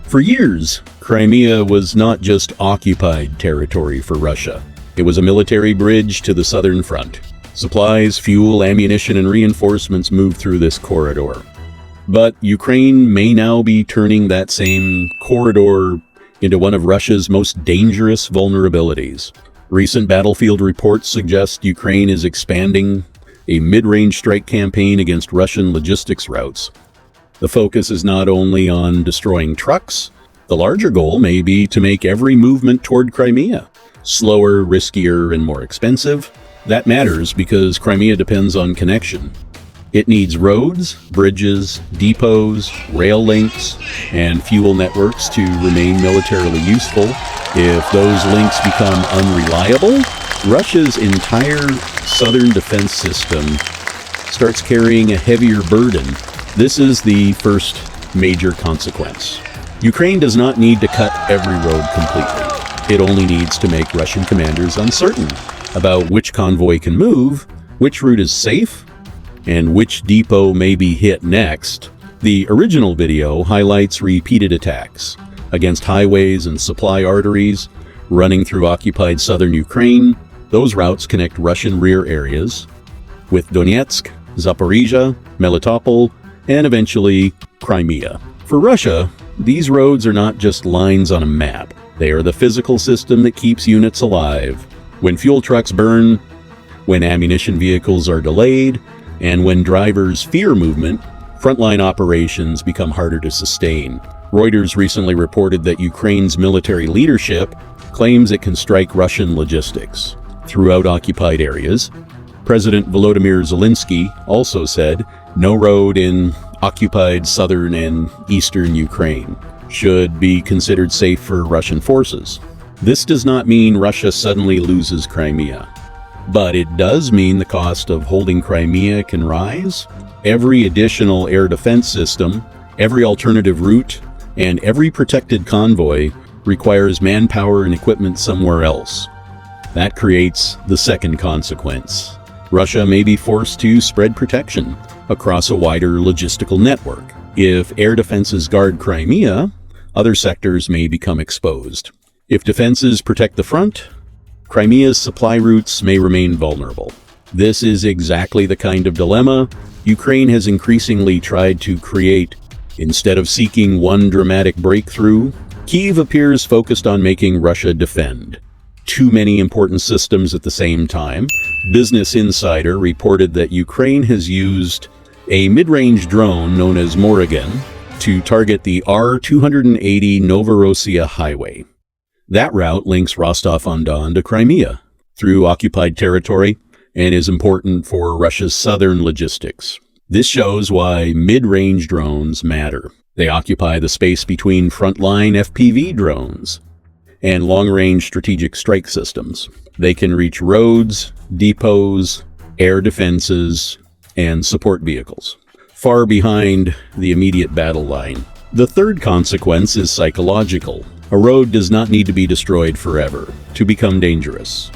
For years, Crimea was not just occupied territory for Russia. It was a military bridge to the southern front. Supplies, fuel, ammunition, and reinforcements moved through this corridor. But Ukraine may now be turning that same corridor into one of Russia's most dangerous vulnerabilities. Recent battlefield reports suggest Ukraine is expanding a mid-range strike campaign against Russian logistics routes. The focus is not only on destroying trucks. The larger goal may be to make every movement toward Crimea slower, riskier, and more expensive. That matters because Crimea depends on connection. It needs roads, bridges, depots, rail links, and fuel networks to remain militarily useful. If those links become unreliable, Russia's entire southern defense system starts carrying a heavier burden. This is the first major consequence. Ukraine does not need to cut every road completely. It only needs to make Russian commanders uncertain about which convoy can move, which route is safe, and which depot may be hit next. The original video highlights repeated attacks against highways and supply arteries running through occupied southern Ukraine. Those routes connect Russian rear areas with Donetsk, Zaporizhia, Melitopol, and eventually Crimea. For Russia, these roads are not just lines on a map. They are the physical system that keeps units alive. When fuel trucks burn, when ammunition vehicles are delayed, and when drivers fear movement, frontline operations become harder to sustain. Reuters recently reported that Ukraine's military leadership claims it can strike Russian logistics throughout occupied areas. President Volodymyr Zelensky also said no road in occupied southern and eastern Ukraine should be considered safe for Russian forces. This does not mean Russia suddenly loses Crimea, but it does mean the cost of holding Crimea can rise. Every additional air defense system, every alternative route, and every protected convoy requires manpower and equipment somewhere else. That creates the second consequence. Russia may be forced to spread protection across a wider logistical network. If air defenses guard Crimea, other sectors may become exposed. If defenses protect the front, Crimea's supply routes may remain vulnerable. This is exactly the kind of dilemma Ukraine has increasingly tried to create. Instead of seeking one dramatic breakthrough, Kyiv appears focused on making Russia defend too many important systems at the same time. Business Insider reported that Ukraine has used a mid-range drone known as Morrigan to target the R-280 Novorossiya highway. That route links Rostov-on-Don to Crimea through occupied territory and is important for Russia's southern logistics. This shows why mid-range drones matter. They occupy the space between frontline FPV drones and long-range strategic strike systems. They can reach roads, depots, air defenses, and support vehicles, far behind the immediate battle line. The third consequence is psychological. A road does not need to be destroyed forever to become dangerous.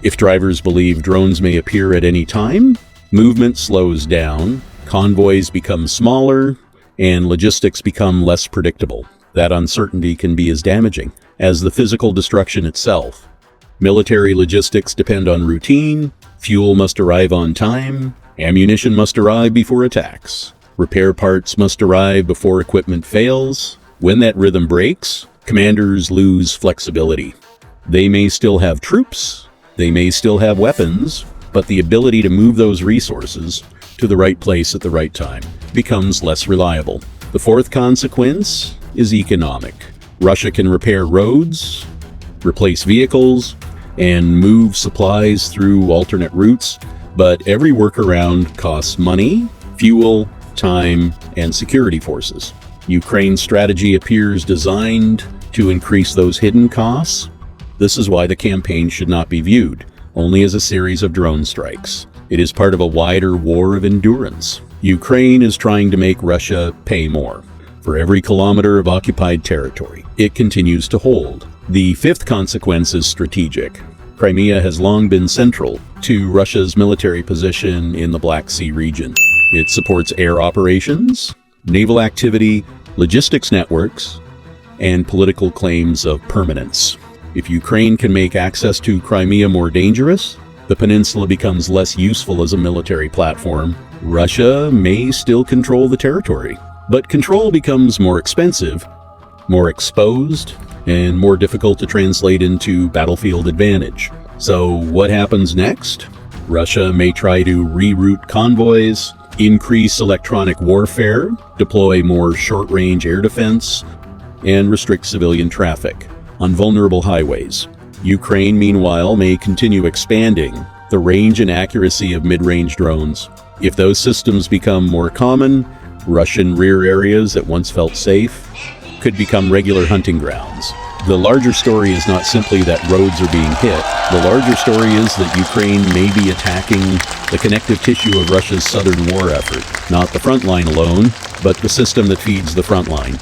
If drivers believe drones may appear at any time, movement slows down, convoys become smaller, and logistics become less predictable. That uncertainty can be as damaging as the physical destruction itself. Military logistics depend on routine, fuel must arrive on time, ammunition must arrive before attacks, repair parts must arrive before equipment fails. When that rhythm breaks, commanders lose flexibility. They may still have troops, they may still have weapons, but the ability to move those resources to the right place at the right time becomes less reliable. The fourth consequence is economic. Russia can repair roads, replace vehicles, and move supplies through alternate routes, but every workaround costs money, fuel, time, and security forces. Ukraine's strategy appears designed to increase those hidden costs. This is why the campaign should not be viewed only as a series of drone strikes. It is part of a wider war of endurance. Ukraine is trying to make Russia pay more for every kilometer of occupied territory it continues to hold. The fifth consequence is strategic. Crimea has long been central to Russia's military position in the Black Sea region. It supports air operations, naval activity, logistics networks, and political claims of permanence. If Ukraine can make access to Crimea more dangerous, the peninsula becomes less useful as a military platform. Russia may still control the territory, but control becomes more expensive, more exposed, and more difficult to translate into battlefield advantage. So what happens next? Russia may try to reroute convoys, increase electronic warfare, deploy more short-range air defense, and restrict civilian traffic on vulnerable highways. Ukraine, meanwhile, may continue expanding the range and accuracy of mid-range drones. If those systems become more common, Russian rear areas that once felt safe could become regular hunting grounds. The larger story is not simply that roads are being hit. The larger story is that Ukraine may be attacking the connective tissue of Russia's southern war effort. Not the front line alone, but the system that feeds the front line.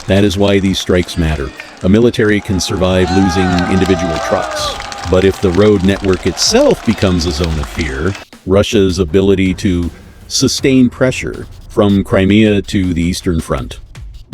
That is why these strikes matter. A military can survive losing individual trucks. But if the road network itself becomes a zone of fear, Russia's ability to sustain pressure from Crimea to the Eastern Front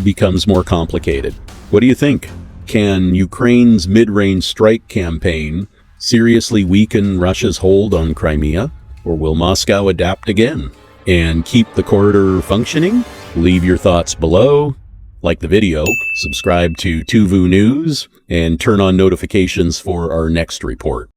becomes more complicated. What do you think? Can Ukraine's mid-range strike campaign seriously weaken Russia's hold on Crimea? Or will Moscow adapt again and keep the corridor functioning? Leave your thoughts below, like the video, subscribe to TuVu News, and turn on notifications for our next report.